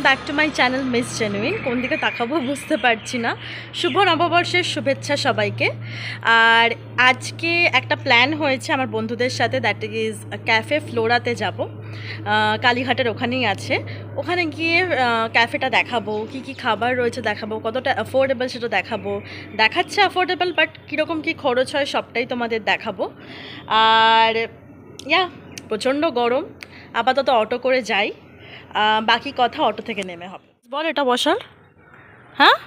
Back to my channel miss genuine. কোন দিকে তাকাবো বুঝতে পারছি না। শুভ নববর্ষের শুভেচ্ছা সবাইকে। আর আজকে একটা প্ল্যান হয়েছে আমার বন্ধুদের সাথে, দ্যাট ইজ ক্যাফে ফ্লোরাতে যাব। কালীঘাটের ওখানেই আছে। ওখানে গিয়ে ক্যাফেটা দেখাবো, কি কি খাবার রয়েছে দেখাবো, কতটা অ্যাফোর্ডেবল সেটা দেখাবো। দেখাচ্ছে অ্যাফোর্ডেবল, বাট কীরকম কী খরচ হয় সবটাই তোমাদের দেখাবো। আর প্রচণ্ড গরম, আপাতত অটো করে যাই, বাকি কথা অটো থেকে নেমে হবে। বল, এটা বসার? হ্যাঁ,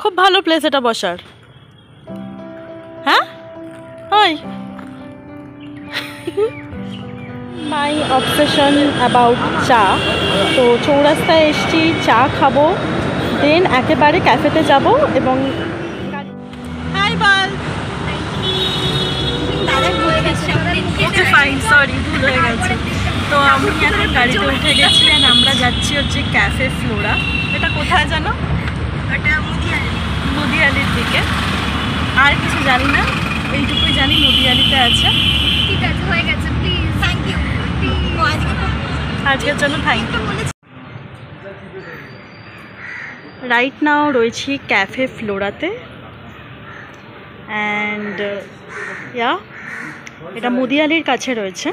খুব ভালো প্লেস এটা বসার। হ্যাঁ, ওই মাই অবসেশন অ্যাবাউট চা। তো চৌরাস্তায় এসছি, চা খাবো, দেন একেবারে ক্যাফেতে যাব। এবং হাই বল, ফাইন, সরি ভুল হয়ে গেছে। তো আমি এখন গাড়িতে উঠে গেছি অ্যান্ড আমরা যাচ্ছি হচ্ছে ক্যাফে ফ্লোরা। এটা কোথায় জানো? এটা মুদিয়ালির দিকে। আর কিছু জানি না, এইটুকুই জানি মুদিয়ালিতে আছে। ঠিক আছে, হয়ে গেছে, প্লিজ, থ্যাংক ইউ। আজকের জন্য থ্যাংক ইউ। রাইট নাও রয়েছি ক্যাফে ফ্লোরাতে অ্যান্ড এটা মুদিয়ালির কাছে রয়েছে।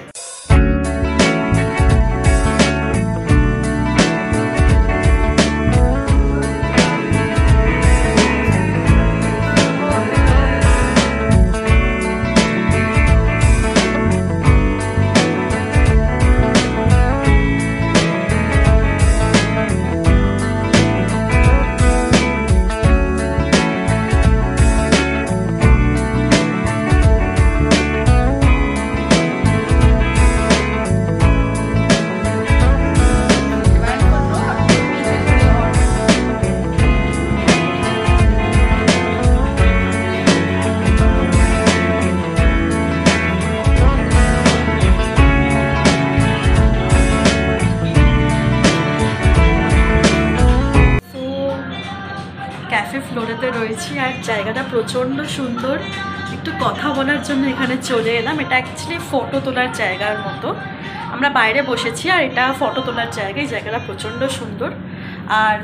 ক্যাফে ফ্লোরেতে রয়েছি আর জায়গাটা প্রচণ্ড সুন্দর। একটু কথা বলার জন্য এখানে চলে এলাম। এটা অ্যাকচুয়ালি ফটো তোলার জায়গার মতো। আমরা বাইরে বসেছি আর এটা ফটো তোলার জায়গা। এই জায়গাটা প্রচণ্ড সুন্দর। আর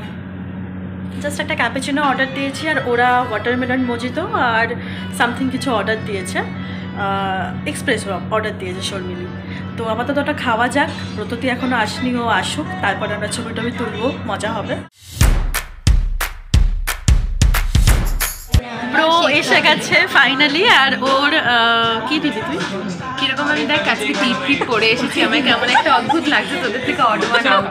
জাস্ট একটা ক্যাপুচিনো অর্ডার দিয়েছি আর ওরা ওয়াটারমেলন মজিতো আর সামথিং কিছু অর্ডার দিয়েছে, এক্সপ্রেসো অর্ডার দিয়েছে শর্মিলি। তো আপাতত ওটা খাওয়া যাক। ব্রততী এখনও আসেনি, ও আসুক, তারপরে আমরা ছবি টবি তুলবো, মজা হবে। ব্রো এসে গেছে ফাইনালি। আর ওর কি দিবি তুই? কিরকম আমি দেখ আজকে টিপ টিপ পরে এসেছি, আমার কেমন একটা অদ্ভুত লাগছে। তোদের থেকে অর্ডার বানাও।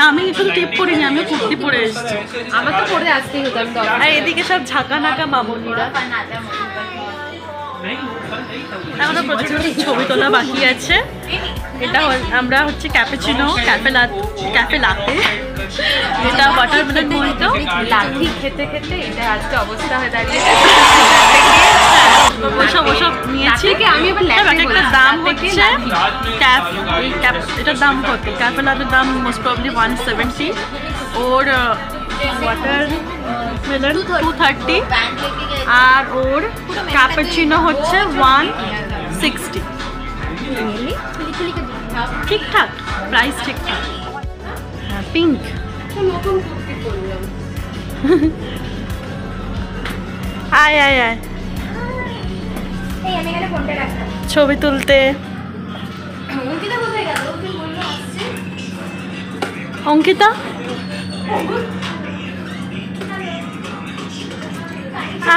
আমি শুধু টিপ পরিনি, আমি কুর্তি পরে এসেছি। আমার তো পরে আসতেই হতো। আমি আর এদিকে সব ঝাঁকা নাকা মামনিরা। এখনো প্রচুর ছবি তোলা বাকি আছে। এটা আমরা হচ্ছে ক্যাপুচিনো, ক্যাফে লাতে, এটা ওয়াটারমেলন মজিতো। লাঠি খেতে খেতে এটা আজকে অবস্থা হয়ে দাঁড়িয়েছে। ওসব নিয়েছি। আমি এবার একটা দাম হচ্ছে এটার দাম কত? ক্যাফে লাতের দাম মোস্ট প্রবলি 170, ওর ওয়াটারমেলন 230 আর ওর ক্যাপুচিনো হচ্ছে 160। ঠিকঠাক প্রাইস, ঠিকঠাক। হ্যাঁ, পিঙ্ক। আয় আয় আয় ছবি তুলতে। অঙ্কিতা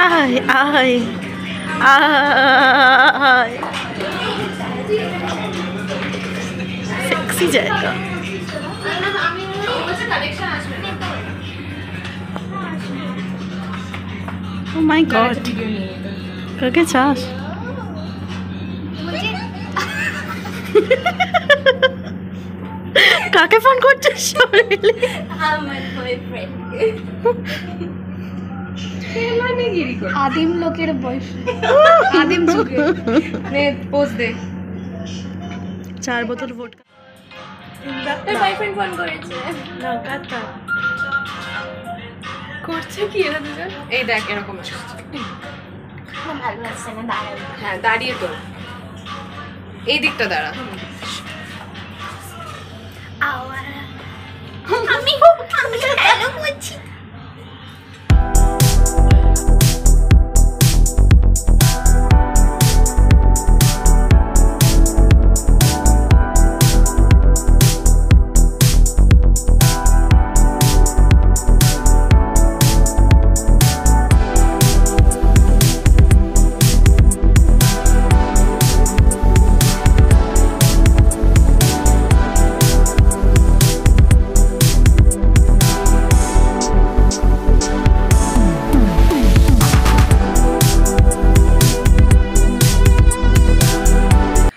আয় আয় আয়, সেক্সি জায়গা। ও মাই গড, কাকে চাস? কাকে ফোন করছিস? আমার বয়ফ্রেন্ড, আদিম লোকের বয়ফ্রেন্ড, আদিম যুগে। নে পোজ দে। 4 বোতল ভোটকা। তোর বয়ফ্রেন্ড ফোন করেছে। না কাটা করছে কি এরা দুজন? এই দেখ এরকম আসছে। ভালো লাগছে না, দাঁড়াও। হ্যাঁ, দাঁড়িয়ে তো এই দিকটা দাঁড়া। আমি হ্যালো বলছি।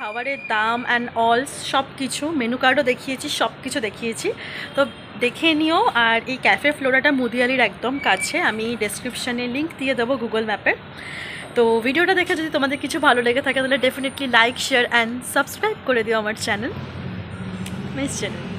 খাবারের দাম অ্যান্ড অল সব কিছু, মেনু কার্ডও দেখিয়েছি, সব কিছু দেখিয়েছি। তো দেখে নিও। আর এই ক্যাফে ফ্লোরাটা মুদিয়ালির একদম কাছে, আমি ডেসক্রিপশানে লিঙ্ক দিয়ে দেবো গুগল ম্যাপের। তো ভিডিওটা দেখে যদি তোমাদের কিছু ভালো লেগে থাকে তাহলে definitely like, share and subscribe করে দিও আমার চ্যানেল মিস চ্যানেল।